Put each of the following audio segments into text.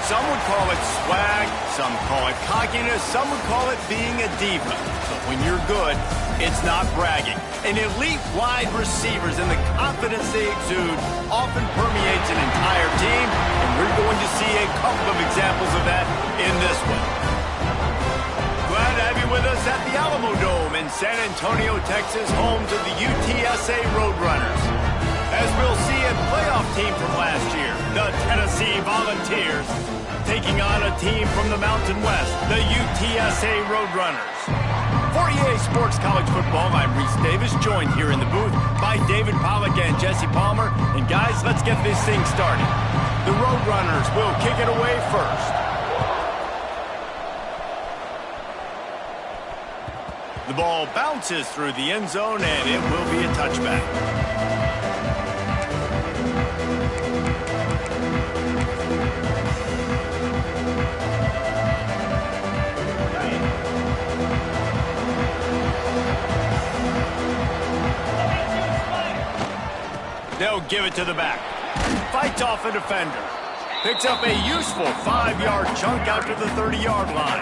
Some would call it swag, some call it cockiness, some would call it being a diva. But when you're good, it's not bragging. An elite wide receivers and the confidence they exude often permeates an entire team, and we're going to see a couple of examples of that in this one. Glad to have you with us at the Alamo Dome in San Antonio, Texas, home to the UTSA Roadrunners. As we'll see a playoff team from last year, the Tennessee Volunteers, taking on a team from the Mountain West, the UTSA Roadrunners. For EA Sports College Football, I'm Reese Davis, joined here in the booth by David Pollack and Jesse Palmer. And guys, let's get this thing started. The Roadrunners will kick it away first. The ball bounces through the end zone, and it will be a touchback. They'll give it to the back. Fights off a defender. Picks up a useful 5-yard chunk out to the 30-yard line.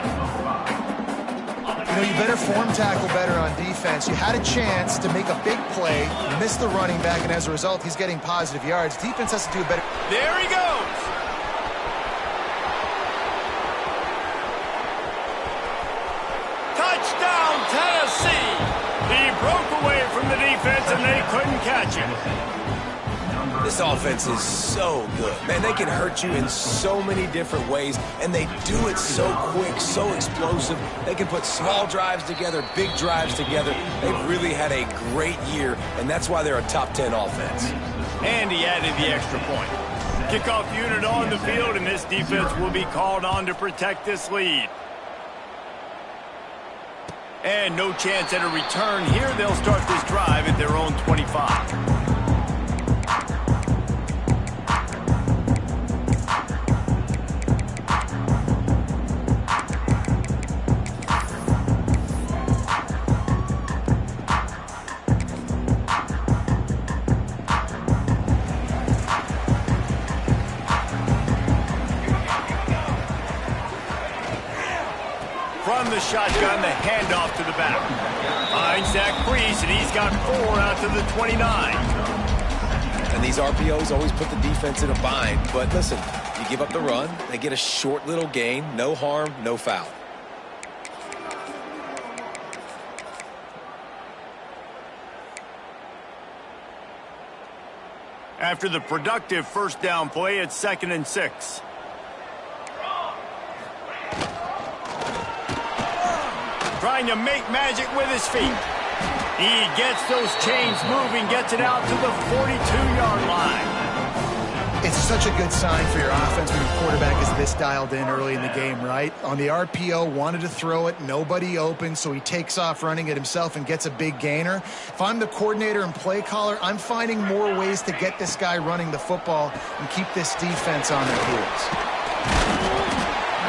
You know, you better form tackle better on defense. You had a chance to make a big play, you missed the running back, and as a result, he's getting positive yards. Defense has to do a better... There he goes! Touchdown, Tennessee! He broke away from the defense, and they couldn't catch him. This offense is so good. Man, they can hurt you in so many different ways, and they do it so quick, so explosive. They can put small drives together, big drives together. They've really had a great year, and that's why they're a top 10 offense. And he added the extra point. Kickoff unit on the field, and this defense will be called on to protect this lead. And no chance at a return here. They'll start this drive at their own 25. From the shotgun, the handoff to the back. Finds that crease, and he's got 4 out to the 29. And these RPOs always put the defense in a bind. But listen, you give up the run, they get a short little gain, no harm, no foul. After the productive first down play, it's 2nd and 6. Trying to make magic with his feet. He gets those chains moving, gets it out to the 42-yard line. It's such a good sign for your offense when your quarterback is this dialed in early in the game, right? On the RPO, wanted to throw it, nobody open, so he takes off running it himself and gets a big gainer. If I'm the coordinator and play caller, I'm finding more ways to get this guy running the football and keep this defense on their heels.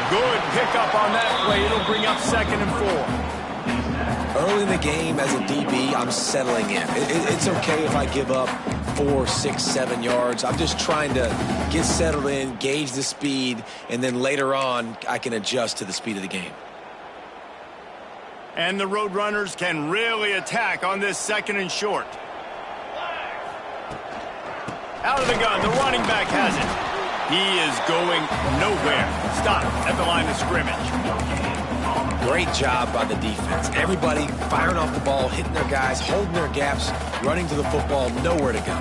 Good pickup on that play. It'll bring up 2nd and 4. Early in the game, as a DB, I'm settling in. It's okay if I give up 4, 6, 7 yards. I'm just trying to get settled in, gauge the speed, and then later on, I can adjust to the speed of the game. And the Roadrunners can really attack on this 2nd and short. Out of the gun, the running back has it. He is going nowhere. Stop at the line of scrimmage. Great job by the defense. Everybody firing off the ball, hitting their guys, holding their gaps, running to the football, nowhere to go.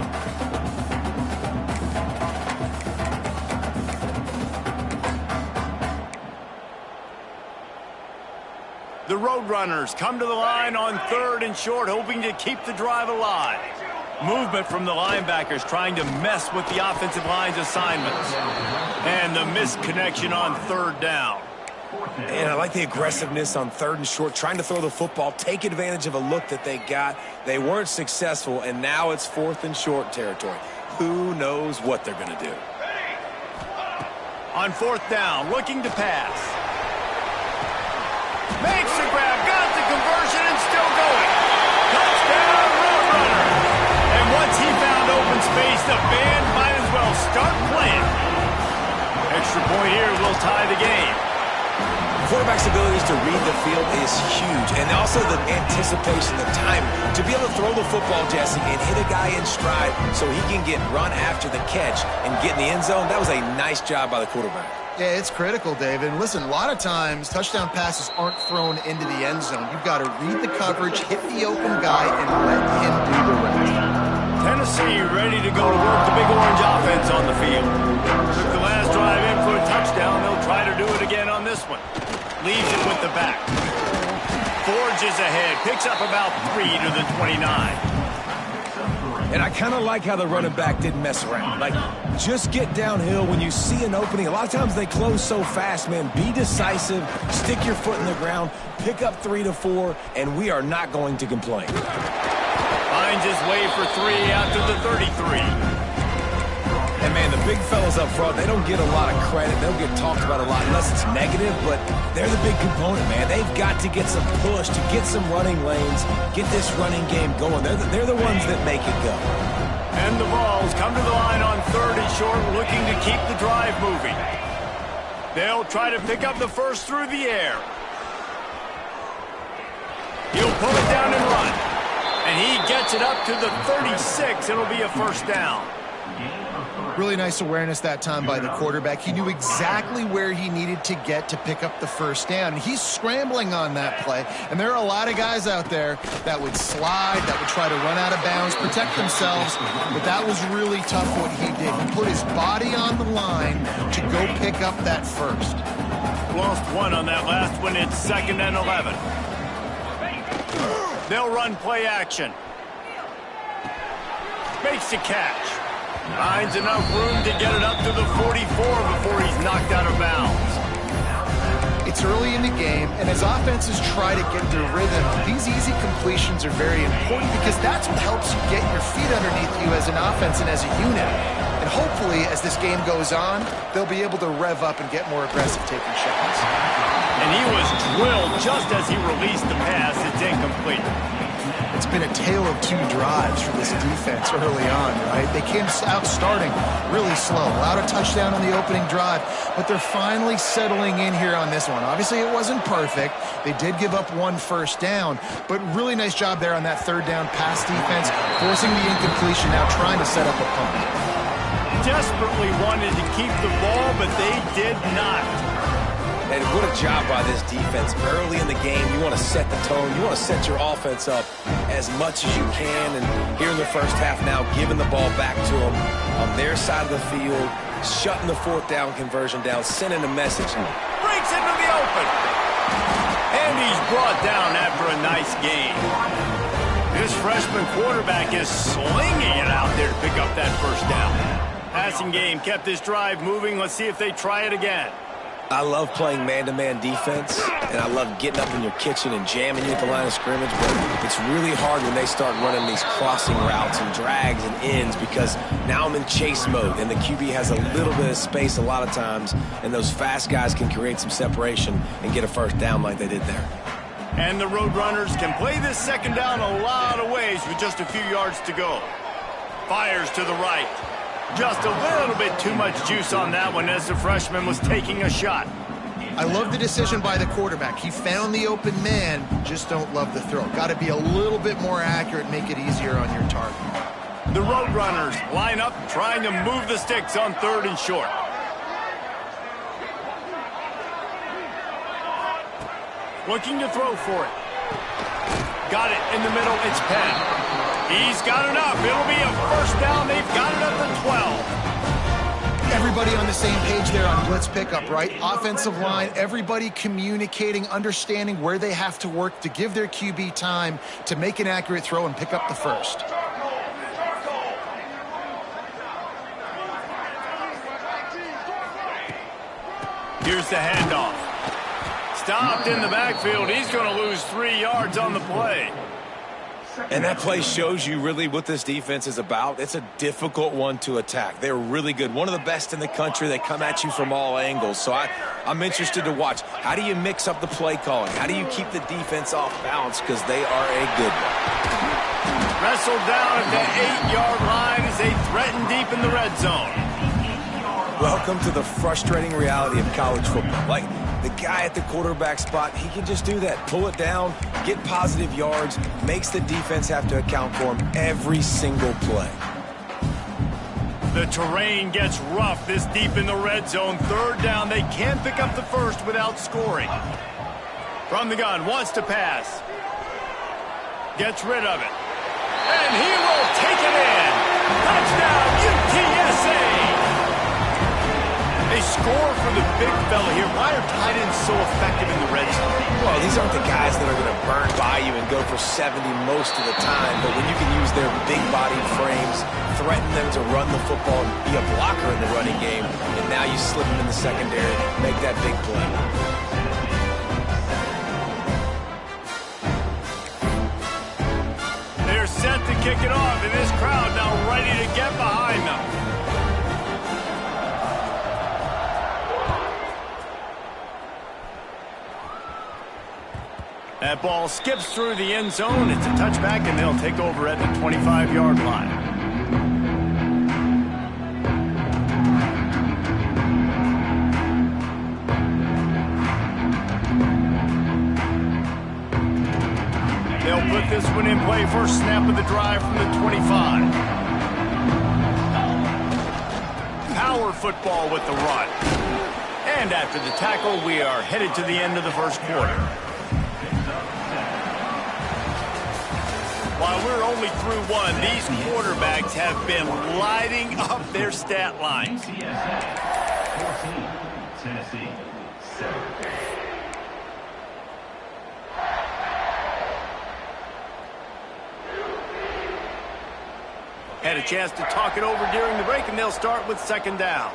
The Roadrunners come to the line on 3rd and short, hoping to keep the drive alive. Movement from the linebackers trying to mess with the offensive line's assignments. And the missed connection on 3rd down. And I like the aggressiveness on 3rd and short, trying to throw the football, take advantage of a look that they got. They weren't successful, and now it's 4th and short territory. Who knows what they're going to do? On 4th down, looking to pass. Makes the grab, got the conversion, and still going. Touchdown, Roadrunner. And once he found open space, the band might as well start playing. Extra point here will tie the game. Quarterback's abilities to read the field is huge, and also the anticipation, the time to be able to throw the football, Jesse, and hit a guy in stride so he can get run after the catch and get in the end zone. That was a nice job by the quarterback. Yeah, it's critical, David. And listen, a lot of times touchdown passes aren't thrown into the end zone. You've got to read the coverage, hit the open guy, and let him do the rest. Tennessee ready to go to work the Big Orange offense on the field. Took the last drive in for a touchdown. They'll try to do it again on this one. Leaves it with the back. Forges ahead. Picks up about 3 to the 29. And I kind of like how the running back didn't mess around. Like, just get downhill when you see an opening. A lot of times they close so fast, man. Be decisive. Stick your foot in the ground. Pick up 3 to 4, and we are not going to complain. Finds his way for 3 out to the 33. And, man, the big fellas up front, they don't get a lot of credit. They'll get talked about a lot unless it's negative, but they're the big component, man. They've got to get some push, to get some running lanes, get this running game going. They're the ones that make it go. And the balls come to the line on 3rd and short, looking to keep the drive moving. They'll try to pick up the first through the air. He'll pull it down and run. And he gets it up to the 36. It'll be a first down. Really nice awareness that time by the quarterback. He knew exactly where he needed to get to pick up the first down. And he's scrambling on that play. And there are a lot of guys out there that would slide, that would try to run out of bounds, protect themselves. But that was really tough what he did. He put his body on the line to go pick up that first. Lost 1 on that last one. It's 2nd and 11. They'll run play action. Makes the catch. Finds enough room to get it up to the 44 before he's knocked out of bounds. It's early in the game, and as offenses try to get their rhythm, these easy completions are very important because that's what helps you get your feet underneath you as an offense and as a unit. And hopefully, as this game goes on, they'll be able to rev up and get more aggressive taking shots. And he was drilled just as he released the pass. It's incomplete. It's been a tale of 2 drives for this defense early on, right? They came out starting really slow, allowed a touchdown on the opening drive, but they're finally settling in here on this one. Obviously, it wasn't perfect. They did give up 1 first down, but really nice job there on that 3rd down pass defense, forcing the incompletion, now trying to set up a punt. Desperately wanted to keep the ball, but they did not. And what a job by this defense. Early in the game, you want to set the tone. You want to set your offense up as much as you can. And here in the first half now, giving the ball back to them on their side of the field, shutting the 4th down conversion down, sending a message. Breaks into the open. And he's brought down after a nice game. This freshman quarterback is slinging it out there to pick up that first down. Passing game kept this drive moving. Let's see if they try it again. I love playing man-to-man defense, and I love getting up in your kitchen and jamming you at the line of scrimmage, but it's really hard when they start running these crossing routes and drags and ends because now I'm in chase mode, and the QB has a little bit of space a lot of times, and those fast guys can create some separation and get a first down like they did there. And the Roadrunners can play this 2nd down a lot of ways with just a few yards to go. Fires to the right. Just a little bit too much juice on that one as the freshman was taking a shot. I love the decision by the quarterback. He found the open man, just don't love the throw. Got to be a little bit more accurate, make it easier on your target. The Roadrunners line up trying to move the sticks on 3rd and short. Looking to throw for it. Got it in the middle, it's Penn. He's got enough. It'll be a first down. They've got it at the 12. Everybody on the same page there on blitz pickup, right? Offensive line, everybody communicating, understanding where they have to work to give their QB time to make an accurate throw and pick up the first. Here's the handoff. Stopped in the backfield. He's going to lose 3 yards on the play. And that play shows you really what this defense is about. It's a difficult one to attack. They're really good. One of the best in the country. They come at you from all angles. So I'm interested to watch. How do you mix up the play calling? How do you keep the defense off balance? Because they are a good one. Wrestled down at the 8-yard line as they threaten deep in the red zone. Welcome to the frustrating reality of college football. Like, the guy at the quarterback spot, he can just do that. Pull it down, get positive yards, makes the defense have to account for him every single play. The terrain gets rough this deep in the red zone. Third down, they can't pick up the first without scoring. From the gun, wants to pass. Gets rid of it. And he will take it in. Touchdown, UTSA! They score for the big fella here. Why are tight ends so effective in the red zone? Well, these aren't the guys that are going to burn by you and go for 70 most of the time, but when you can use their big-bodied frames, threaten them to run the football and be a blocker in the running game, and now you slip them in the secondary, make that big play. They're set to kick it off, and this crowd now ready to get behind them. That ball skips through the end zone. It's a touchback, and they'll take over at the 25-yard line. They'll put this one in play. First snap of the drive from the 25. Power football with the run. And after the tackle, we are headed to the end of the first quarter. While we're only through one, these quarterbacks have been lighting up their stat lines. Tennessee 7. Had a chance to talk it over during the break, and they'll start with second down.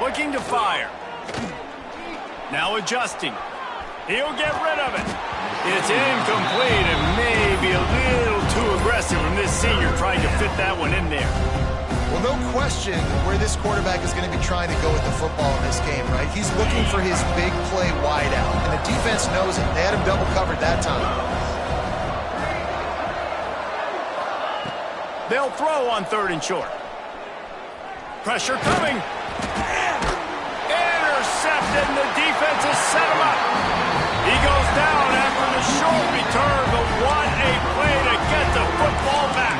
Looking to fire. Now adjusting. He'll get rid of it. It's incomplete and maybe a little too aggressive from this senior trying to fit that one in there. Well, no question where this quarterback is going to be trying to go with the football in this game, right? He's looking for his big play wide out, and the defense knows it. They had him double covered that time. They'll throw on third and short. Pressure coming. Intercepted, and the defense has set him up. He goes down after the short return, but what a play to get the football back.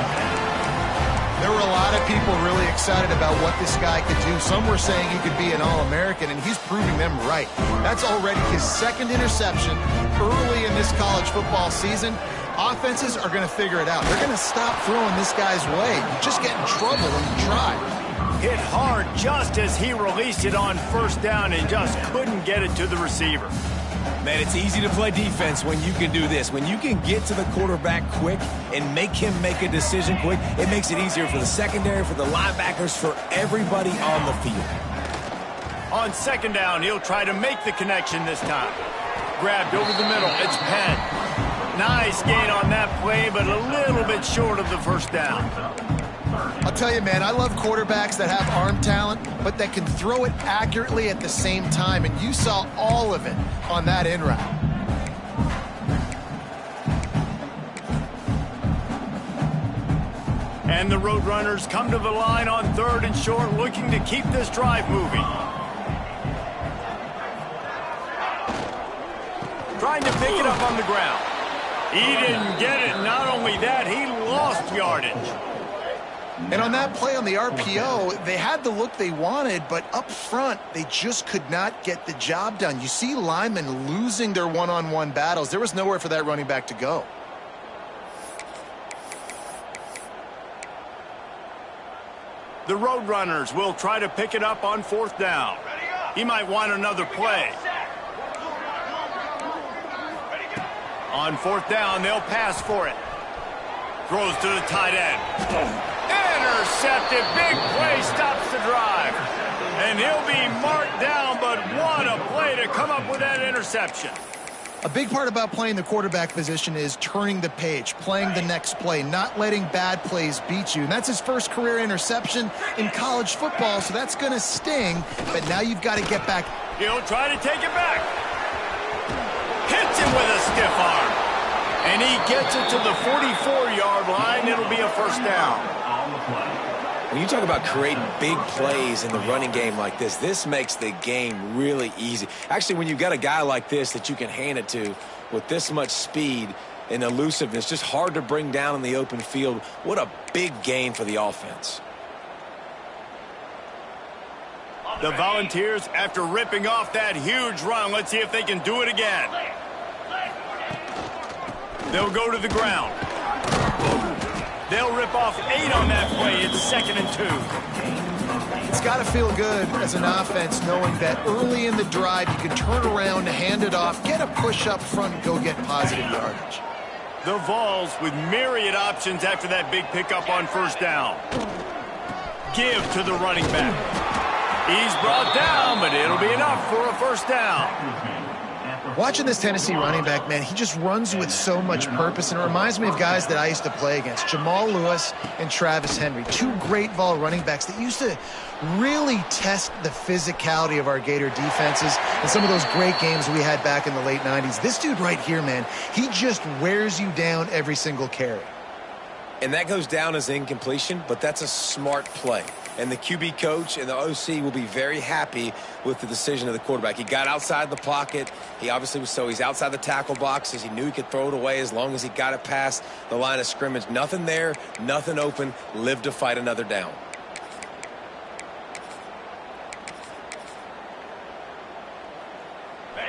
There were a lot of people really excited about what this guy could do. Some were saying he could be an All-American, and he's proving them right. That's already his second interception early in this college football season. Offenses are going to figure it out. They're going to stop throwing this guy's way. You just get in trouble when you try. Hit hard just as he released it on first down and just couldn't get it to the receiver. Man, it's easy to play defense when you can do this. When you can get to the quarterback quick and make him make a decision quick, it makes it easier for the secondary, for the linebackers, for everybody on the field. On second down, he'll try to make the connection this time. Grabbed over the middle. It's Penn. Nice gain on that play, but a little bit short of the first down. I'll tell you, man, I love quarterbacks that have arm talent, but that can throw it accurately at the same time, and you saw all of it on that in route. And the Roadrunners come to the line on third and short, looking to keep this drive moving. Trying to pick it up on the ground. He didn't get it. Not only that, he lost yardage. And on that play on the RPO, they had the look they wanted, but up front, they just could not get the job done. You see linemen losing their one-on-one battles. There was nowhere for that running back to go. The Roadrunners will try to pick it up on fourth down. He might want another play. On fourth down, they'll pass for it. Throws to the tight end. Intercepted. Big play stops the drive. And he'll be marked down, but what a play to come up with that interception. A big part about playing the quarterback position is turning the page, playing the next play, not letting bad plays beat you. And that's his first career interception in college football, so that's going to sting. But now you've got to get back. He'll try to take it back. Hits him with a stiff arm. And he gets it to the 44-yard line. It'll be be a first down. On the play. When you talk about creating big plays in the running game like this makes the game really easy. Actually, when you've got a guy like this that you can hand it to with this much speed and elusiveness, just hard to bring down in the open field, what a big gain for the offense. The Volunteers, after ripping off that huge run, let's see if they can do it again. They'll go to the ground. They'll rip off 8 on that play. It's 2nd and 2. It's got to feel good as an offense knowing that early in the drive you can turn around, hand it off, get a push up front, and go get positive yardage. The Vols with myriad options after that big pickup on first down. Give to the running back. He's brought down, but it'll be enough for a first down. Watching this Tennessee running back, man, he just runs with so much purpose, and it reminds me of guys that I used to play against, Jamal Lewis and Travis Henry, 2 great Vol running backs that used to really test the physicality of our Gator defenses and some of those great games we had back in the late 90s. This dude right here, man, he just wears you down every single carry. And that goes down as incompletion, but that's a smart play. And the QB coach and the OC will be very happy with the decision of the quarterback. He got outside the pocket. He obviously was he's outside the tackle boxes. He knew he could throw it away as long as he got it past the line of scrimmage. Nothing there, nothing open. Live to fight another down.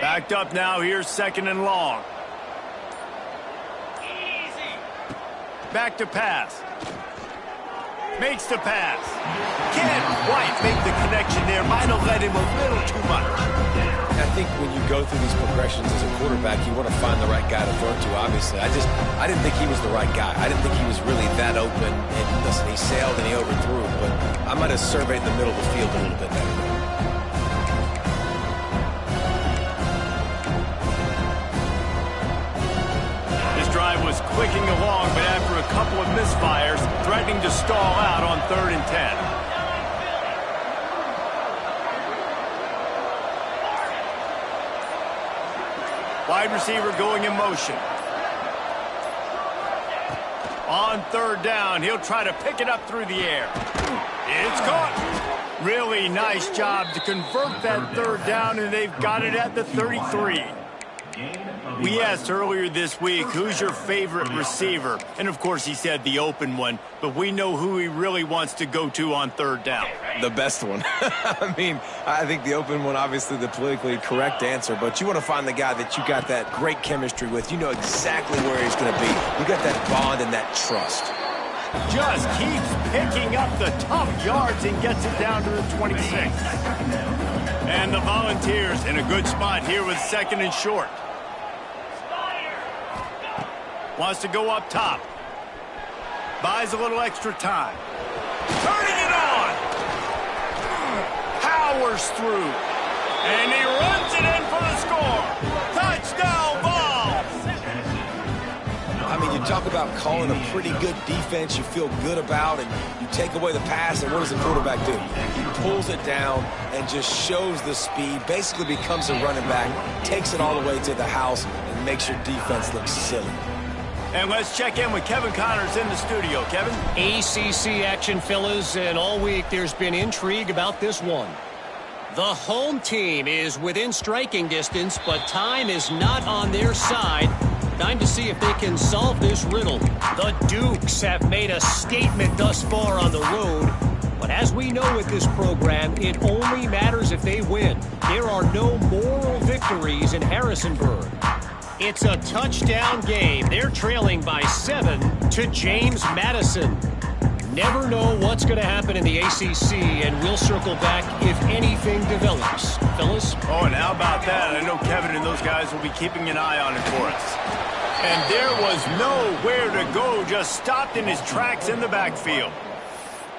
Backed up now. Here's 2nd and long. Back to pass. Makes the pass. Can't quite make the connection there. Might have let him a little too much. I think when you go through these progressions as a quarterback, you want to find the right guy to throw to, obviously. I didn't think he was the right guy. I didn't think he was really that open. And listen, he sailed and he overthrew, but I might have surveyed the middle of the field a little bit better. Drive was clicking along, but after a couple of misfires, threatening to stall out on 3rd and 10. Wide receiver going in motion. On 3rd down, he'll try to pick it up through the air. It's caught. Really nice job to convert that 3rd down, and they've got it at the 33. We asked earlier this week, who's your favorite receiver? And, of course, he said the open one. But we know who he really wants to go to on 3rd down. The best one. I mean, I think the open one, obviously the politically correct answer. But you want to find the guy that you got that great chemistry with. You know exactly where he's going to be. You got that bond and that trust. Just keeps picking up the tough yards and gets it down to the 26. And the Volunteers in a good spot here with 2nd and short. Wants to go up top. Buys a little extra time. Turning it on. Powers through. And he runs it in for the score. Touchdown, Vols! I mean, you talk about calling a pretty good defense you feel good about, and you take away the pass, and what does the quarterback do? He pulls it down and just shows the speed, basically becomes a running back, takes it all the way to the house, and makes your defense look silly. And let's check in with Kevin Connors in the studio. Kevin? ACC action, fellas, and all week there's been intrigue about this one. The home team is within striking distance, but time is not on their side. Time to see if they can solve this riddle. The Dukes have made a statement thus far on the road. But as we know with this program, it only matters if they win. There are no moral victories in Harrisonburg. It's a touchdown game. They're trailing by 7 to James Madison. Never know what's going to happen in the ACC, and we'll circle back if anything develops. Fellas? Oh, and how about that? I know Kevin and those guys will be keeping an eye on it for us. And there was nowhere to go, just stopped in his tracks in the backfield.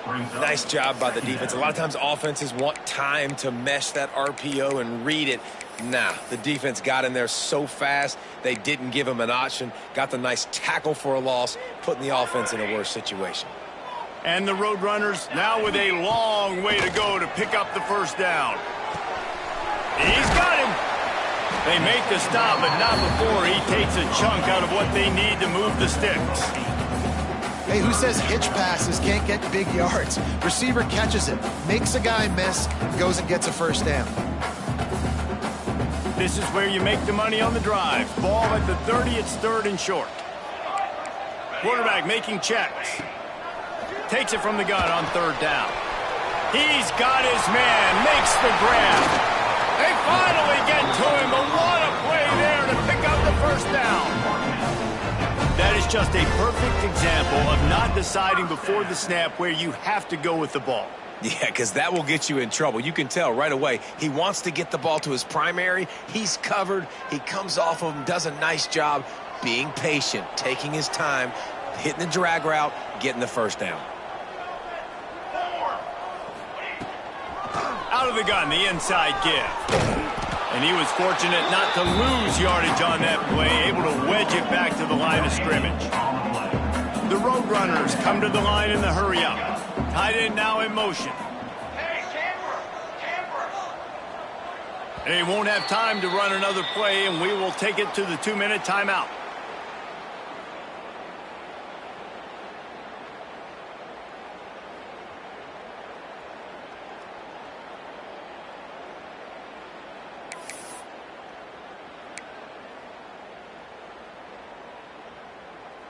Nice job by the defense. A lot of times offenses want time to mesh that RPO and read it. Nah, the defense got in there so fast, they didn't give him an option. Got the nice tackle for a loss, putting the offense in a worse situation. And the Roadrunners now with a long way to go to pick up the first down. He's got him. They make the stop, but not before he takes a chunk out of what they need to move the sticks. Hey, who says hitch passes can't get big yards? Receiver catches it, makes a guy miss, goes and gets a first down. This is where you make the money on the drive. Ball at the 30, it's 3rd and short. Quarterback making checks. Takes it from the gun on 3rd down. He's got his man, makes the grab. They finally get to him, but what a play there to pick up the first down. That is just a perfect example of not deciding before the snap where you have to go with the ball. Yeah, because that will get you in trouble. You can tell right away he wants to get the ball to his primary. He's covered. He comes off of him, does a nice job being patient, taking his time, hitting the drag route, getting the first down. Out of the gun, the inside give. And he was fortunate not to lose yardage on that play, able to wedge it back to the line of scrimmage. The Roadrunners come to the line in the hurry-up. Tight end now in motion. They won't have time to run another play, and we will take it to the 2-minute timeout.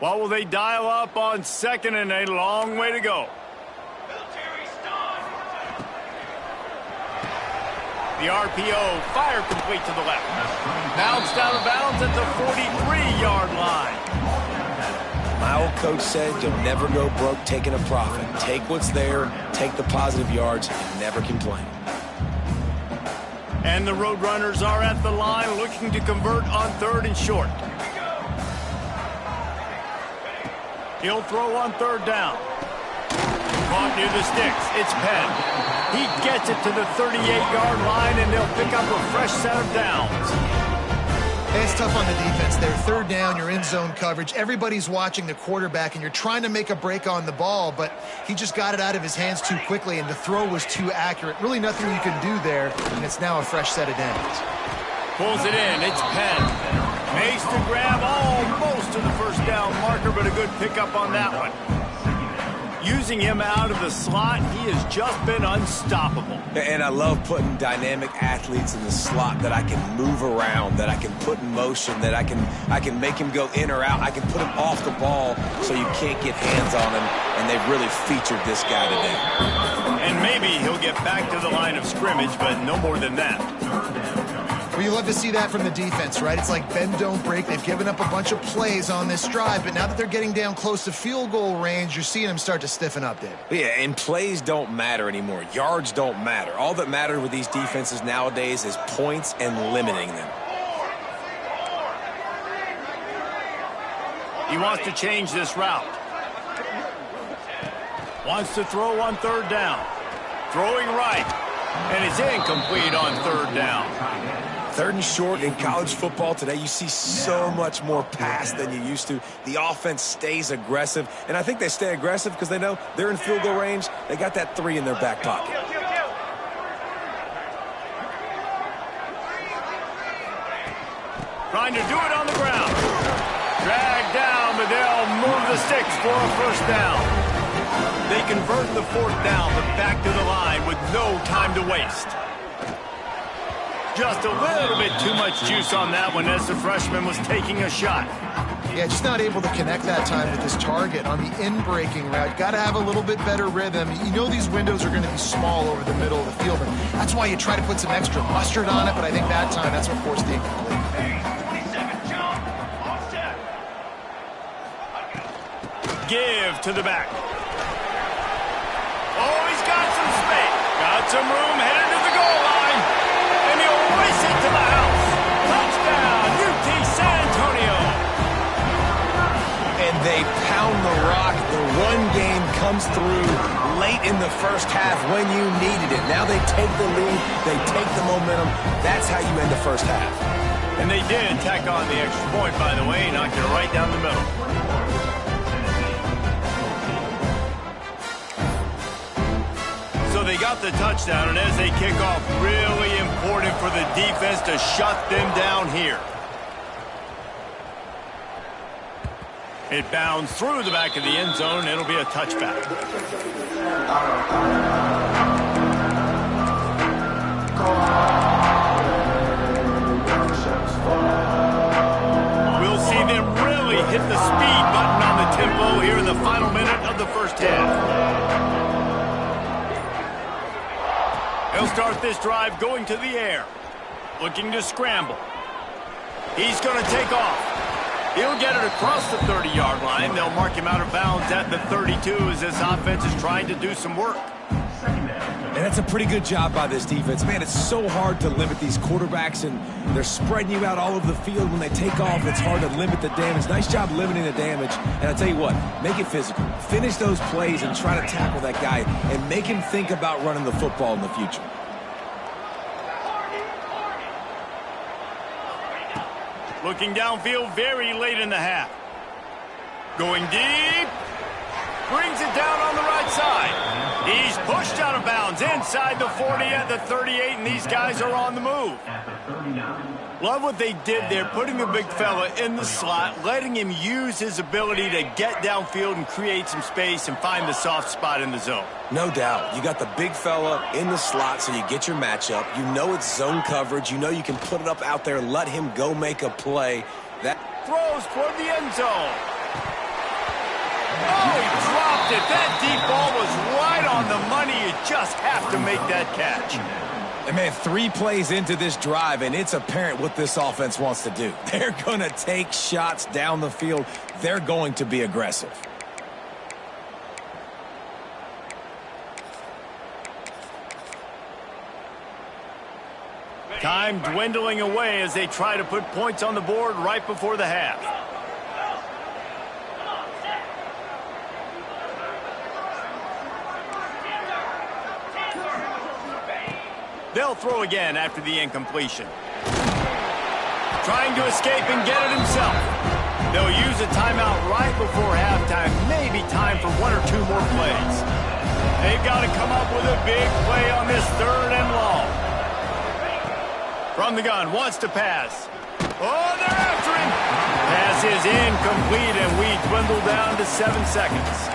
What will they dial up on 2nd and a long way to go? The RPO, fire complete to the left. Bounced out of bounds at the 43-yard line. My old coach said you'll never go broke taking a profit. Take what's there, take the positive yards, and never complain. And the Roadrunners are at the line looking to convert on 3rd and short. He'll throw on 3rd down. Caught near the sticks. It's Penn. He gets it to the 38-yard line, and they'll pick up a fresh set of downs. Hey, it's tough on the defense there. 3rd down, you're in zone coverage. Everybody's watching the quarterback, and you're trying to make a break on the ball, but he just got it out of his hands too quickly, and the throw was too accurate. Really nothing you can do there, and it's now a fresh set of downs. Pulls it in. It's Penn. Makes the grab almost to the first down marker, but a good pickup on that one. Using him out of the slot, he has just been unstoppable. And I love putting dynamic athletes in the slot that I can move around, that I can put in motion, that I can make him go in or out. I can put him off the ball so you can't get hands on him, and they've really featured this guy today. And maybe he'll get back to the line of scrimmage, but no more than that. Well, you love to see that from the defense, right? It's like bend, don't break. They've given up a bunch of plays on this drive, but now that they're getting down close to field goal range, you're seeing them start to stiffen up, David. Yeah, and plays don't matter anymore. Yards don't matter. All that matters with these defenses nowadays is points and limiting them. He wants to change this route. Wants to throw on 3rd down. Throwing right. And it's incomplete on 3rd down. 3rd and short in college football today, you see so much more pass than you used to. The offense stays aggressive, and I think they stay aggressive because they know they're in field goal range. They got that 3 in their back pocket. Trying to do it on the ground. Dragged down, but they'll move the sticks for a first down. They convert the 4th down, but back to the line with no time to waste. Just a little bit too much juice on that one as the freshman was taking a shot. Yeah, just not able to connect that time with his target on the in-breaking route. Got to have a little bit better rhythm. You know these windows are going to be small over the middle of the field, and that's why you try to put some extra mustard on it, but I think that time that's what forced the incomplete. Give to the back. Oh, he's got some space. Got some room, headed to the goal line. And he'll race it to the house. Touchdown, UT San Antonio. And they pound the rock. The run game comes through late in the first half when you needed it. Now they take the lead. They take the momentum. That's how you end the first half. And they did tack on the extra point, by the way. Knocked it right down the middle. So they got the touchdown, and as they kick off, really important for the defense to shut them down here. It bounds through the back of the end zone. It'll be a touchback. We'll see them really hit the speed button on the tempo here in the final minute of the first half. He'll start this drive going to the air, looking to scramble. He's going to take off. He'll get it across the 30-yard line. They'll mark him out of bounds at the 32 as this offense is trying to do some work. And that's a pretty good job by this defense. Man, it's so hard to limit these quarterbacks, and they're spreading you out all over the field. When they take off, it's hard to limit the damage. Nice job limiting the damage. And I'll tell you what, make it physical. Finish those plays and try to tackle that guy and make him think about running the football in the future. Looking downfield very late in the half. Going deep. Brings it down on the right side. He's pushed out of bounds inside the 40 at the 38, and these guys are on the move. Love what they did there, putting the big fella in the slot, letting him use his ability to get downfield and create some space and find the soft spot in the zone. No doubt. You got the big fella in the slot, so you get your matchup. You know it's zone coverage. You know you can put it up out there, let him go make a play. That throws toward the end zone. Oh, he dropped it. That deep ball was right on the money. You just have to make that catch. And man, 3 plays into this drive, and it's apparent what this offense wants to do. They're going to take shots down the field. They're going to be aggressive. Time dwindling away as they try to put points on the board right before the half. They'll throw again after the incompletion. Trying to escape and get it himself. They'll use a timeout right before halftime. Maybe time for 1 or 2 more plays. They've got to come up with a big play on this 3rd and long. From the gun, wants to pass. Oh, they're after him. Pass is incomplete, and we dwindle down to 7 seconds.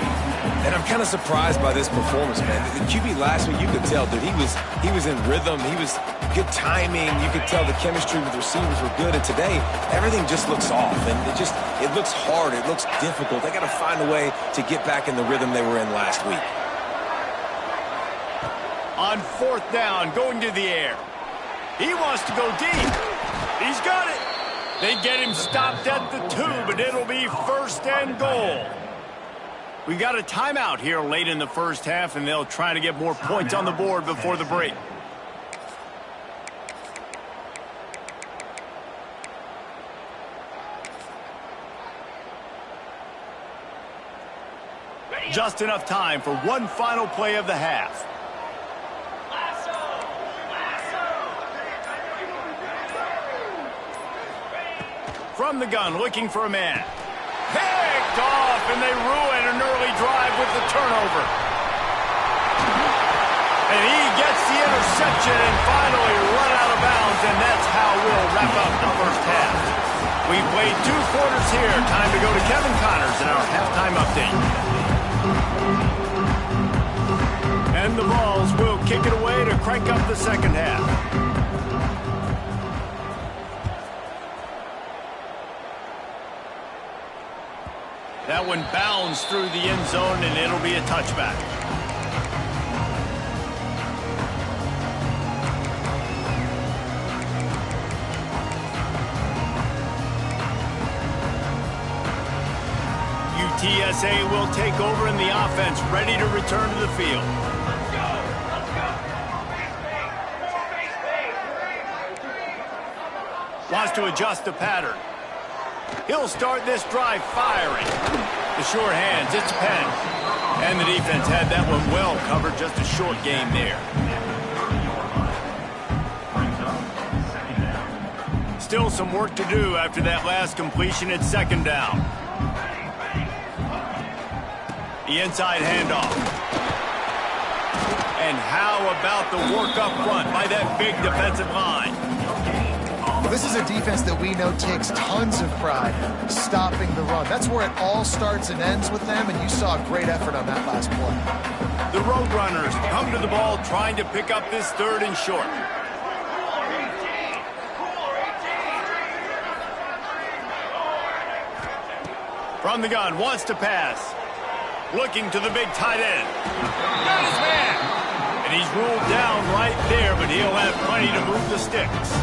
And I'm kind of surprised by this performance, man. The QB last week, you could tell, dude, he was in rhythm. He was good timing. You could tell the chemistry with the receivers were good. And today, everything just looks off. And it looks hard. It looks difficult. They got to find a way to get back in the rhythm they were in last week. On 4th down, going to the air. He wants to go deep. He's got it. They get him stopped at the 2, but it'll be 1st and goal. We've got a timeout here late in the first half, and they'll try to get more points on the board before the break. Just enough time for one final play of the half. From the gun, looking for a man. Picked off, and they ruin an early drive with the turnover. And he gets the interception and finally run out of bounds, and that's how we'll wrap up the first half. We've played 2 quarters here. Time to go to Kevin Connors in our halftime update. And the Vols will kick it away to crank up the second half. That one bounds through the end zone, and it'll be a touchback. UTSA will take over in the offense, ready to return to the field. Wants to adjust the pattern. He'll start this drive firing. The sure hands, it's Penn. And the defense had that one well covered, just a short game there. Still some work to do after that last completion at 2nd down. The inside handoff. And how about the work up front by that big defensive line? this is a defense that we know takes tons of pride stopping the run. That's where it all starts and ends with them, and you saw a great effort on that last play. The Roadrunners come to the ball trying to pick up this 3rd and short. From the gun, wants to pass. Looking to the big tight end. Got his man! And he's ruled down right there, but he'll have plenty to move the sticks.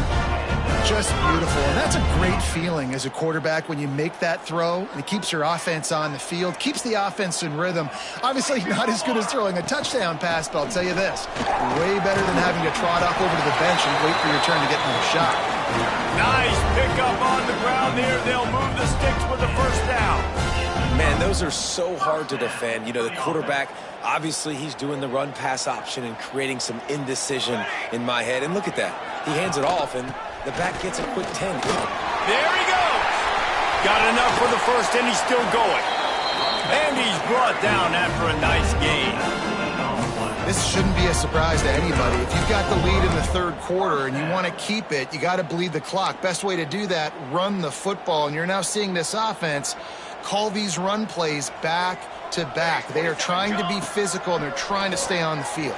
Just beautiful, and that's a great feeling as a quarterback when you make that throw, and it keeps your offense on the field, keeps the offense in rhythm. Obviously not as good as throwing a touchdown pass, but I'll tell you this, way better than having to trot off over to the bench and wait for your turn to get another shot. Nice pickup on the ground there. They'll move the sticks with the 1st down. Man, those are so hard to defend. You know, the quarterback, obviously he's doing the run-pass option and creating some indecision in my head. And look at that. He hands it off, and the back gets a quick 10. There he goes. Got enough for the 1st, and he's still going. And he's brought down after a nice gain. This shouldn't be a surprise to anybody. If you've got the lead in the 3rd quarter and you want to keep it, you got to bleed the clock. Best way to do that, run the football. And you're now seeing this offense call these run plays back to back. They are trying to be physical, and they're trying to stay on the field.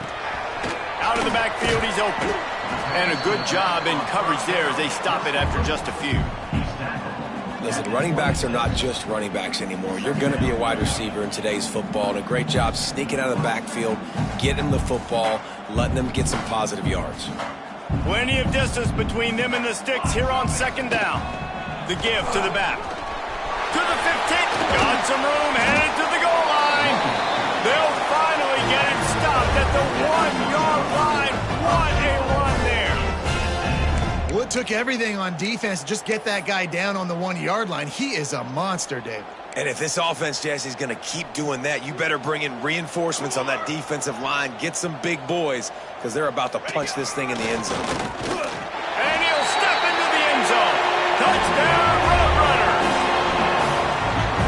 Out of the backfield, he's open. And a good job in coverage there as they stop it after just a few. Listen, running backs are not just running backs anymore. You're going to be a wide receiver in today's football, and a great job sneaking out of the backfield, getting the football, letting them get some positive yards. Plenty of distance between them and the sticks here on 2nd down. The give to the back. To the 15. Got some room, headed to the goal line. They'll finally get him stopped at the 1-yard line. What a run there. Well, it took everything on defense to just get that guy down on the 1-yard line. He is a monster, David. And if this offense, Jesse, is going to keep doing that, you better bring in reinforcements on that defensive line. Get some big boys, because they're about to punch this thing in the end zone. And he'll step into the end zone. Touchdown, Roadrunners.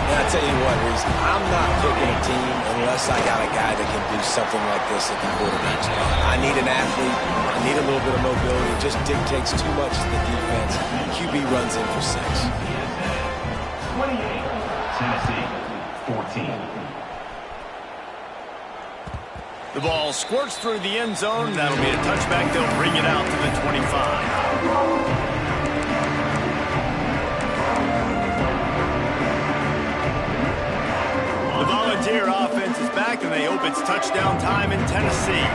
And I tell you what, Reese, I'm not picking a team unless I got a guy that can do something like this at the quarterback spot. I need an athlete. I need a little bit of mobility. It just dictates too much to the defense. QB runs in for 6. 28, Tennessee, 14. The ball squirts through the end zone. That'll be a touchback. They'll bring it out to the 25. The Volunteer offense is back, and they hope it's touchdown time in Tennessee.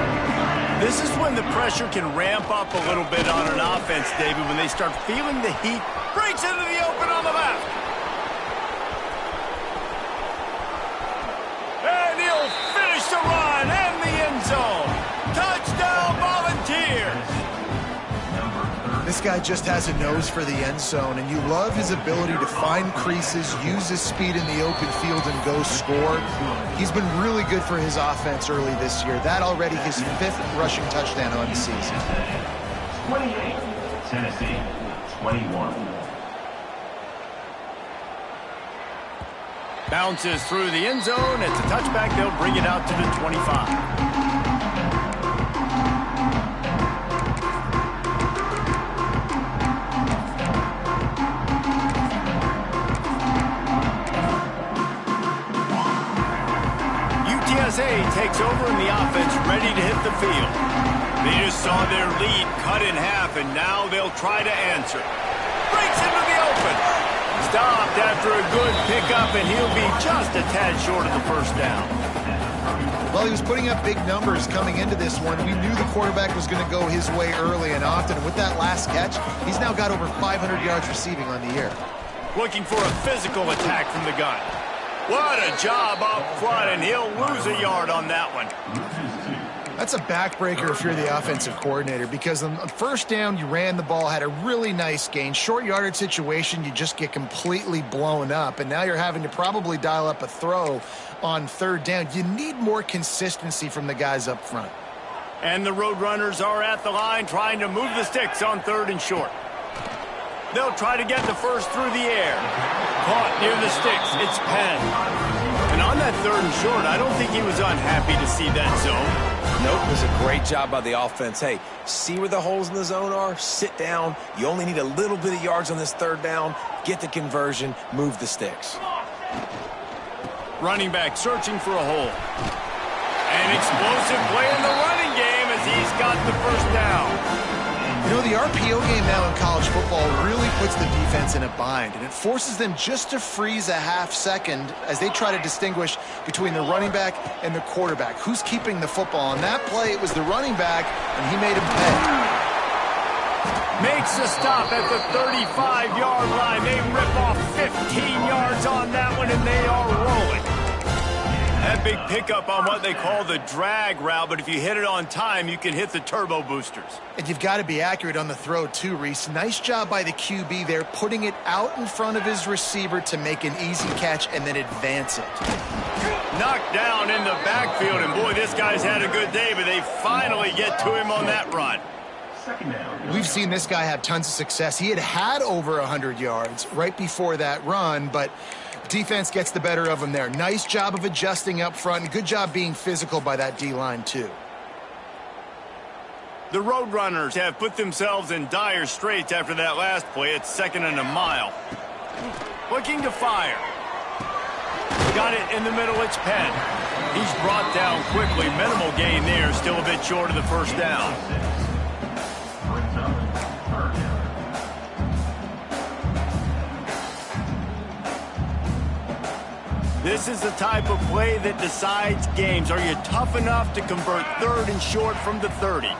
This is when the pressure can ramp up a little bit on an offense, David, when they start feeling the heat. Breaks into the open on the left. And he'll finish the run and the end zone. Touchdown, Volunteers. This guy just has a nose for the end zone, and you love his ability to find creases, use his speed in the open field, and go score. He's been really good for his offense early this year. That already his 5th rushing touchdown on the season. 28, Tennessee, 21. Bounces through the end zone. It's a touchback. They'll bring it out to the 25. UTSA takes over in the offense, ready to hit the field. They just saw their lead cut in half, and now they'll try to answer. Breaks into the open. Stopped after a good pickup, and he'll be just a tad short of the 1st down. Well, he was putting up big numbers coming into this one. We knew the quarterback was going to go his way early and often. And with that last catch, he's now got over 500 yards receiving on the year. Looking for a physical attack from the gun. What a job up front, and he'll lose a yard on that one. That's a backbreaker if you're the offensive coordinator, because on 1st down, you ran the ball, had a really nice gain. Short yardage situation, you just get completely blown up, and now you're having to probably dial up a throw on 3rd down. You need more consistency from the guys up front. And the Roadrunners are at the line trying to move the sticks on 3rd and short. They'll try to get the first through the air. Caught near the sticks. It's Penn. And on that 3rd and short, I don't think he was unhappy to see that zone. Nope, it was a great job by the offense. Hey, see where the holes in the zone are? Sit down. You only need a little bit of yards on this third down. Get the conversion. Move the sticks. Running back searching for a hole. An explosive play in the running game as he's got the first down. You know, the RPO game now in college football really puts the defense in a bind, and it forces them just to freeze a half second as they try to distinguish between the running back and the quarterback. Who's keeping the football? On that play, it was the running back, and he made him pay. Makes a stop at the 35-yard line. They rip off 15 yards on that one, and they are rolling. That big pickup on what they call the drag route, but if you hit it on time, you can hit the turbo boosters. And you've got to be accurate on the throw too, Reese. Nice job by the QB there, putting it out in front of his receiver to make an easy catch and then advance it. Knocked down in the backfield, and boy, this guy's had a good day, but they finally get to him on that run. We've seen this guy have tons of success. He had over 100 yards right before that run, but defense gets the better of him there. Nice job of adjusting up front, and good job being physical by that D-line too. The Roadrunners have put themselves in dire straits after that last play. It's 2nd and a mile. Looking to fire. Got it in the middle. It's Penn. He's brought down quickly. Minimal gain there. Still a bit short of the first down. This is the type of play that decides games. Are you tough enough to convert 3rd and short from the 30?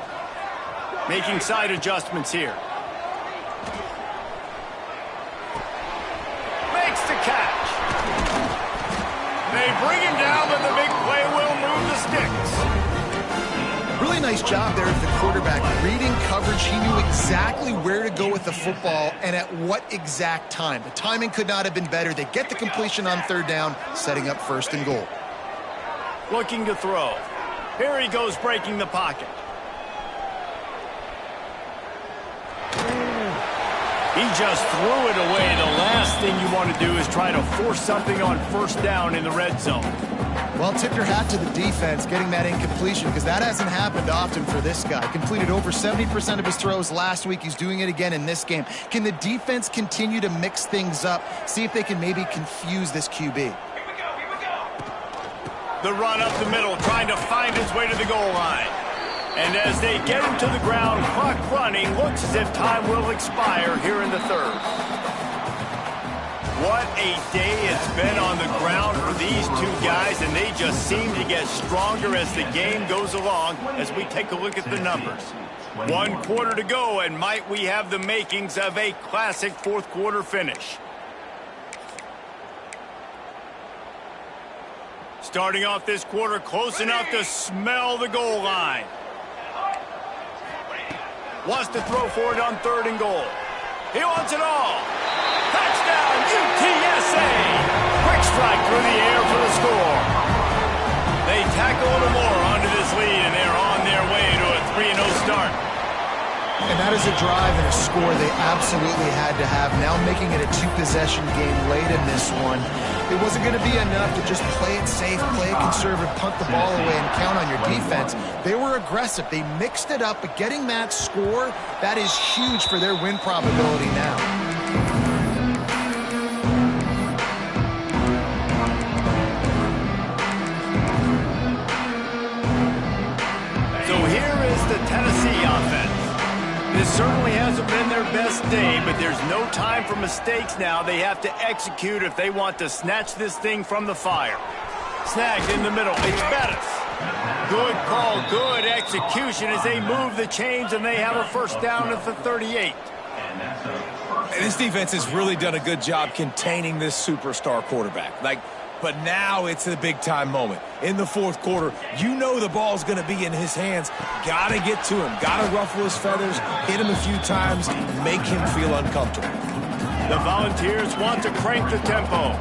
Making side adjustments here. Makes the catch. They bring him down, but the big play will move the sticks. Really nice job there of the quarterback. Reading coverage, he knew exactly where to go with the football and at what exact time. The timing could not have been better. They get the completion on 3rd down, setting up 1st and goal. Looking to throw. Here he goes, breaking the pocket. He just threw it away. The last thing you want to do is try to force something on 1st down in the red zone. Well, tip your hat to the defense getting that incompletion, because that hasn't happened often for this guy. Completed over 70% of his throws last week. He's doing it again in this game. Can the defense continue to mix things up? See if they can maybe confuse this QB. Here we go. The run up the middle, trying to find his way to the goal line. And as they get him to the ground, clock running, looks as if time will expire here in the 3rd. What a day it's been on the ground for these two guys, and they just seem to get stronger as the game goes along as we take a look at the numbers. 1 quarter to go, and might we have the makings of a classic 4th quarter finish. Starting off this quarter close enough to smell the goal line. Wants to throw for it on 3rd and goal. He wants it all. Touchdown, UTSA! Quick strike through the air for the score. They tack a little more onto this lead, and they're on their way to a 3-0 start. And that is a drive and a score they absolutely had to have. Now making it a 2-possession game late in this one. It wasn't going to be enough to just play it safe, play it conservative, punt the ball away, and count on your defense. They were aggressive. They mixed it up, but getting that score, that is huge for their win probability now. So here is the Tennessee offense. This certainly hasn't been their best day, but there's no time for mistakes now. They have to execute if they want to snatch this thing from the fire. Snagged in the middle. It's Bettis. Good call, good execution as they move the chains, and they have a 1st down at the 38. This defense has really done a good job containing this superstar quarterback. But now it's a big-time moment. In the 4th quarter, you know the ball's going to be in his hands. Got to get to him. Got to ruffle his feathers, hit him a few times, make him feel uncomfortable. The Volunteers want to crank the tempo.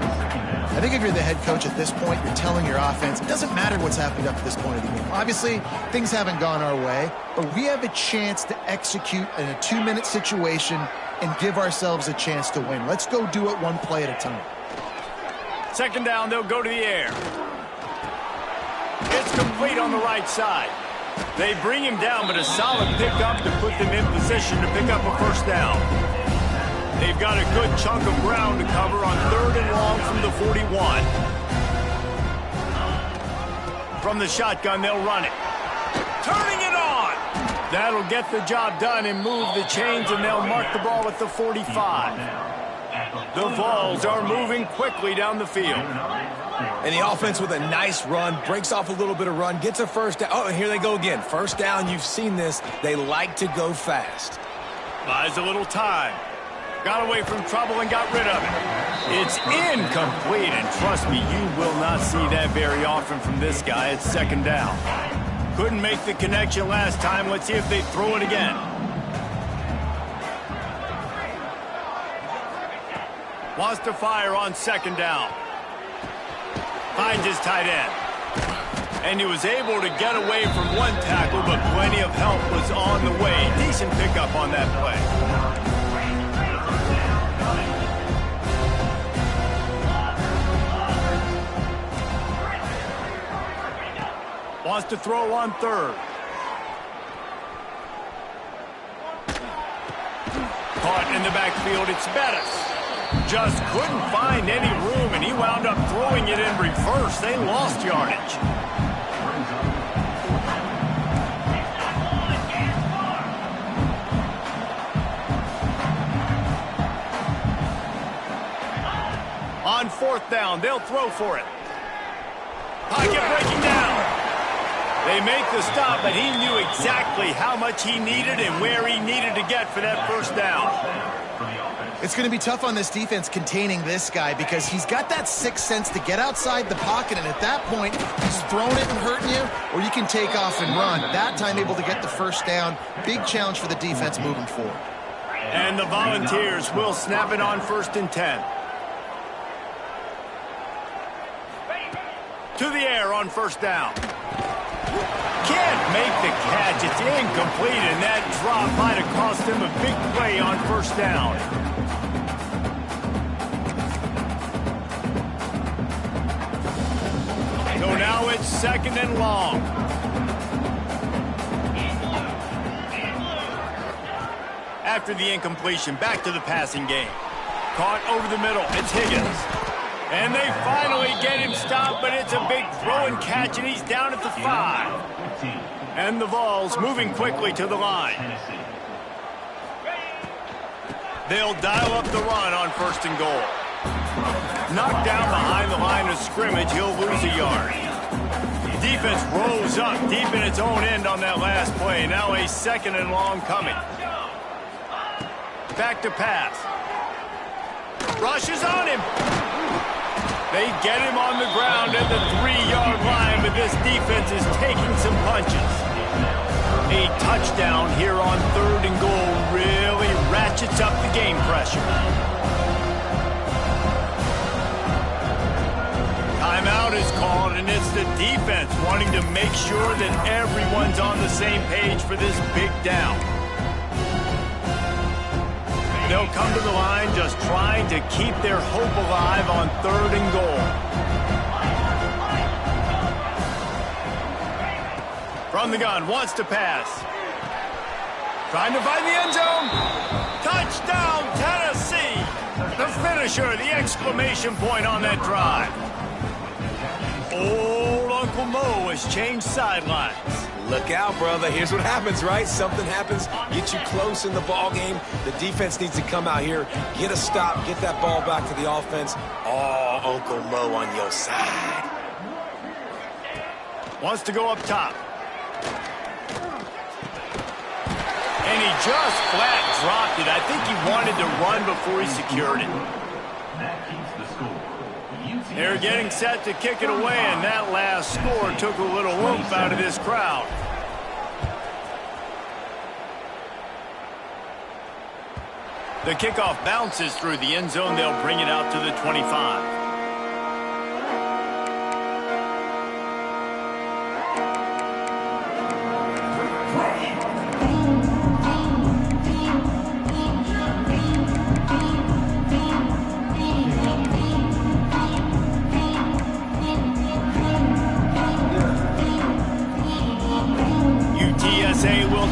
I think if you're the head coach at this point, you're telling your offense, it doesn't matter what's happened up to this point of the game. Obviously, things haven't gone our way, but we have a chance to execute in a 2-minute situation and give ourselves a chance to win. Let's go do it 1 play at a time. 2nd down, they'll go to the air. It's complete on the right side. They bring him down, but a solid pickup to put them in position to pick up a first down. They've got a good chunk of ground to cover on 3rd and long from the 41. From the shotgun, they'll run it. Turning it on! That'll get the job done and move the chains, and they'll mark the ball at the 45. The Vols are moving quickly down the field. And the offense with a nice run, breaks off a little bit of run, gets a first down. Oh, and here they go again. First down, you've seen this. They like to go fast. Buys a little time. Got away from trouble and got rid of it. It's incomplete, and trust me, you will not see that very often from this guy. It's 2nd down. Couldn't make the connection last time. Let's see if they throw it again. Wants to fire on 2nd down. Finds his tight end. And he was able to get away from one tackle, but plenty of help was on the way. Decent pickup on that play. Wants to throw on 3rd. Caught in the backfield, it's Bettis. Just couldn't find any room, and he wound up throwing it in reverse. They lost yardage. On 4th down, they'll throw for it. Pocket breaking down. They make the stop, but he knew exactly how much he needed and where he needed to get for that first down. It's going to be tough on this defense containing this guy because he's got that sixth sense to get outside the pocket, and at that point, he's throwing it and hurting you, or you can take off and run. That time able to get the first down. Big challenge for the defense moving forward. And the Volunteers will snap it on 1st and 10. To the air on 1st down. Can't make the catch. It's incomplete, and that drop might have cost him a big play on 1st down. So now it's 2nd and long. After the incompletion, back to the passing game. Caught over the middle. It's Higgins. And they finally get him stopped, but it's a big throw and catch, and he's down at the 5. And the Vols moving quickly to the line. They'll dial up the run on 1st and goal. Knocked down behind the line of scrimmage, he'll lose a yard. Defense rose up deep in its own end on that last play. Now a 2nd and long coming. Back to pass. Rushes on him. They get him on the ground at the 3-yard line, but this defense is taking some punches. A touchdown here on 3rd and goal really ratchets up the game pressure. Timeout is called, and it's the defense wanting to make sure that everyone's on the same page for this big down. They'll come to the line just trying to keep their hope alive on 3rd and goal. From the gun, wants to pass. Trying to find the end zone. Touchdown, Tennessee! The finisher, the exclamation point on that drive. Old Uncle Mo has changed sidelines. Look out, brother. Here's what happens, right? Something happens, get you close in the ball game. The defense needs to come out here, get a stop, get that ball back to the offense. Oh, Uncle Mo on your side. Wants to go up top. And he just flat dropped it. I think he wanted to run before he secured it. That keeps the score. They're getting set to kick it away, and that last score took a little oomph out of this crowd. The kickoff bounces through the end zone. They'll bring it out to the 25.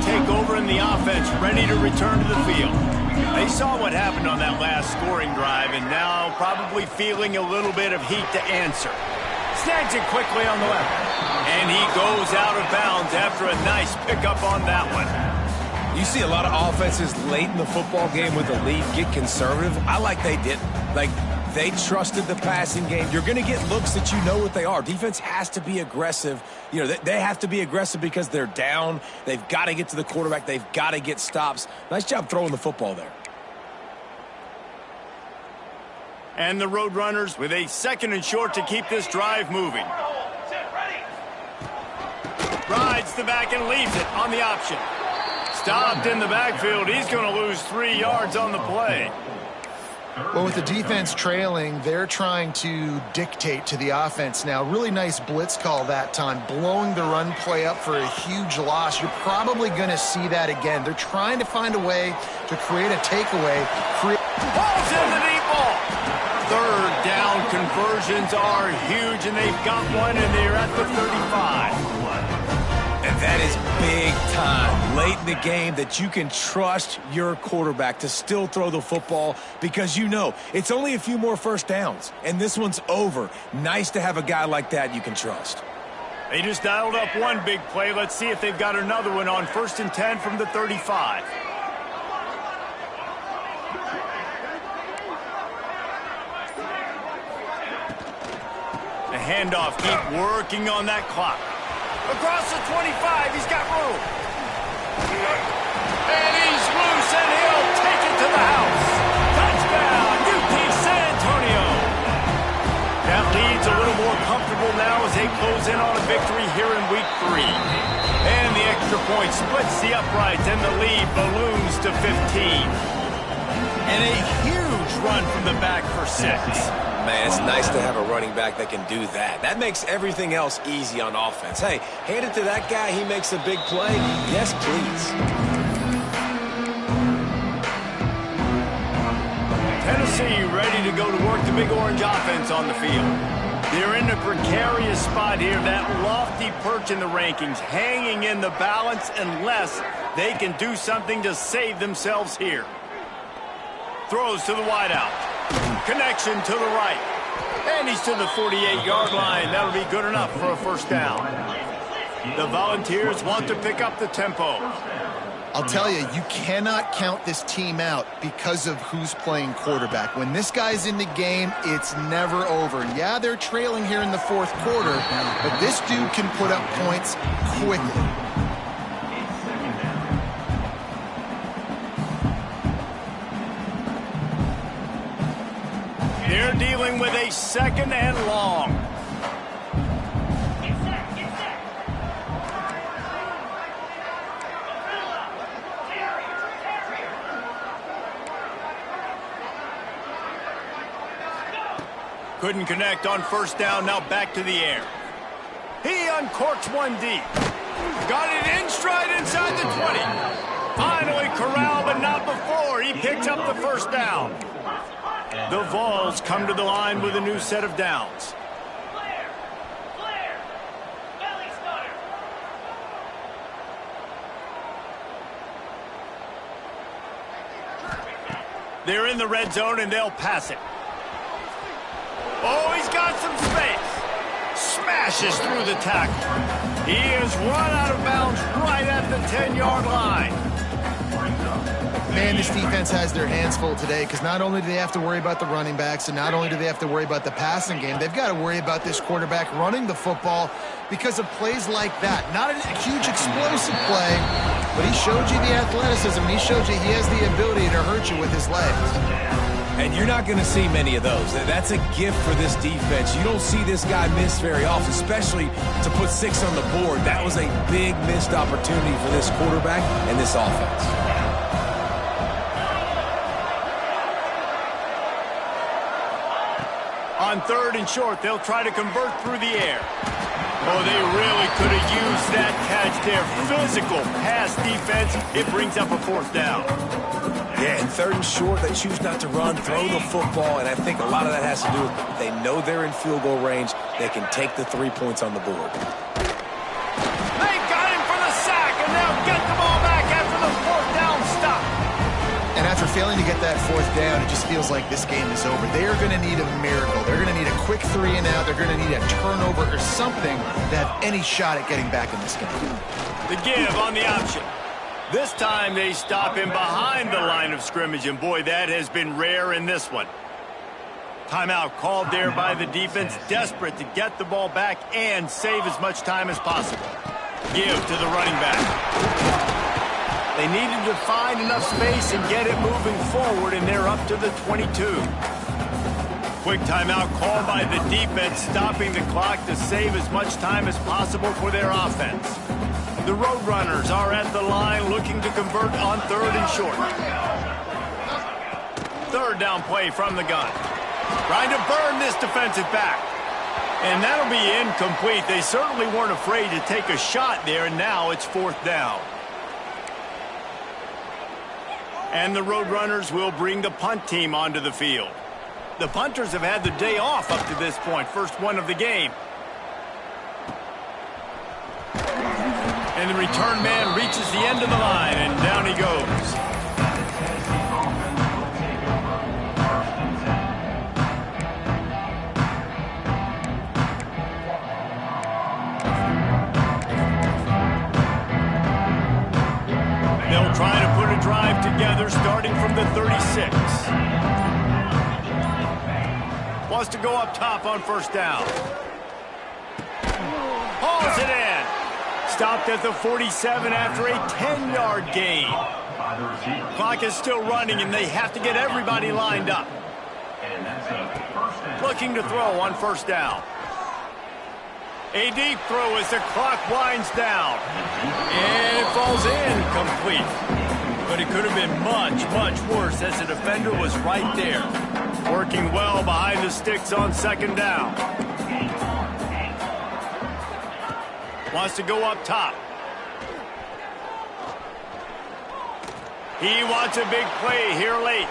take over in the offense, ready to return to the field. They saw what happened on that last scoring drive, and now probably feeling a little bit of heat to answer. Snags it quickly on the left. And he goes out of bounds after a nice pickup on that one. You see a lot of offenses late in the football game with a lead get conservative. I like they didn't. Like, they trusted the passing game. You're going to get looks that you know what they are. Defense has to be aggressive. You know, they have to be aggressive because they're down. They've got to get to the quarterback. They've got to get stops. Nice job throwing the football there. And the Roadrunners with a 2nd and short to keep this drive moving. Rides the back and leaves it on the option. Stopped in the backfield. He's going to lose 3 yards on the play. Well, with the defense trailing, they're trying to dictate to the offense now. Really nice blitz call that time, blowing the run play up for a huge loss. You're probably going to see that again. They're trying to find a way to create a takeaway. Balls in the deep ball. 3rd down conversions are huge, and they've got one, and they're at the 35. And that is big time late in the game that you can trust your quarterback to still throw the football because you know it's only a few more first downs, and this one's over. Nice to have a guy like that you can trust. They just dialed up one big play. Let's see if they've got another one on 1st and 10 from the 35. The handoff, keep working on that clock. Across the 25, he's got room. And he's loose, and he'll take it to the house. Touchdown, UT San Antonio. That lead's a little more comfortable now as they close in on a victory here in Week 3. And the extra point splits the uprights, and the lead balloons to 15. And a huge run from the back for 6. Man, it's nice to have a running back that can do that. That makes everything else easy on offense. Hey, hand it to that guy. He makes a big play. Yes, please. Tennessee ready to go to work the Big Orange offense on the field. They're in a precarious spot here. That lofty perch in the rankings, hanging in the balance unless they can do something to save themselves here. Throws to the wideout. Connection to the right. And he's to the 48-yard line. That'll be good enough for a 1st down. The Volunteers want to pick up the tempo. I'll tell you, you cannot count this team out because of who's playing quarterback. When this guy's in the game, it's never over. Yeah, they're trailing here in the 4th quarter, but this dude can put up points quickly. They're dealing with a 2nd and long. Couldn't connect on 1st down, now back to the air. He uncorks one deep. Got it in stride inside the 20. Finally corralled, but not before. He picks up the 1st down. The Vols come to the line with a new set of downs. They're in the red zone, and they'll pass it. Oh, he's got some space. Smashes through the tackle. He is run out of bounds right at the 10-yard line. Man, this defense has their hands full today because not only do they have to worry about the running backs and not only do they have to worry about the passing game, they've got to worry about this quarterback running the football because of plays like that. Not a huge explosive play, but he showed you the athleticism. He showed you he has the ability to hurt you with his legs. And you're not going to see many of those. That's a gift for this defense. You don't see this guy miss very often, especially to put 6 on the board. That was a big missed opportunity for this quarterback and this offense. On 3rd and short, they'll try to convert through the air. Oh, they really could have used that catch there. Physical pass defense. It brings up a 4th down. Yeah, and 3rd and short, they choose not to run, throw the football, and I think a lot of that has to do with they know they're in field goal range. They can take the 3 points on the board. They've got him for the sack, and they'll get the ball back. failing to get that fourth down, it just feels like this game is over. They are going to need a miracle. They're going to need a quick 3 and out. They're going to need a turnover or something to have any shot at getting back in this game. The give on the option. This time they stop him behind the line of scrimmage, and boy, that has been rare in this one. Timeout called there by the defense, desperate to get the ball back and save as much time as possible. Give to the running back. They needed to find enough space and get it moving forward, and they're up to the 22. Quick timeout called by the defense, stopping the clock to save as much time as possible for their offense. The Roadrunners are at the line looking to convert on 3rd and short. 3rd down play from the gun. Trying to burn this defensive back. And that'll be incomplete. They certainly weren't afraid to take a shot there, and now it's 4th down. And the Roadrunners will bring the punt team onto the field. The punters have had the day off up to this point, first one of the game. And the return man reaches the end of the line, and down he goes. They'll try to put a drive together starting from the 36. Wants to go up top on 1st down. Hauls it in. Stopped at the 47 after a 10-yard gain. Clock is still running, and they have to get everybody lined up. Looking to throw on 1st down. A deep throw as the clock winds down. And it falls incomplete. But it could have been much, much worse as the defender was right there. Working well behind the sticks on 2nd down. Wants to go up top. He wants a big play here late.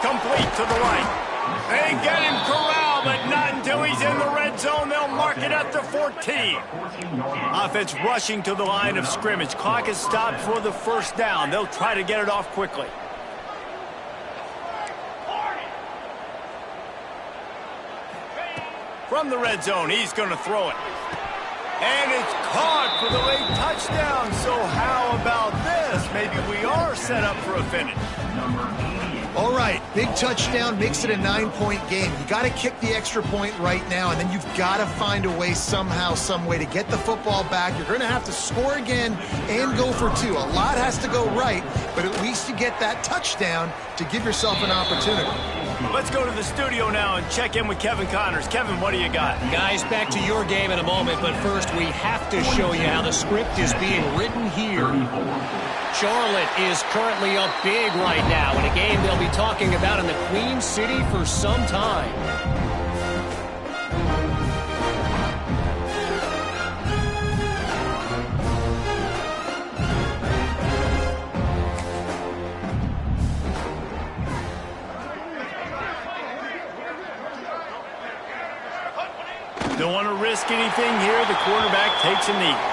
Complete to the right. They get him corralled, but not until he's in the red zone. They'll mark it at the 14. Offense rushing to the line of scrimmage. Clock is stopped for the 1st down. They'll try to get it off quickly. From the red zone, he's going to throw it. And it's caught for the late touchdown. So how about this? Maybe we are set up for a finish. All right, big touchdown makes it a 9-point game. You got to kick the extra point right now, and then you've got to find a way somehow, some way to get the football back. You're going to have to score again and go for 2. A lot has to go right, but at least you get that touchdown to give yourself an opportunity. Let's go to the studio now and check in with Kevin Connors. Kevin, what do you got? Guys, back to your game in a moment, but first we have to show you how the script is being written here. Charlotte is currently up big right now in a game they'll be talking about in the Queen City for some time. Don't want to risk anything here. The quarterback takes a knee.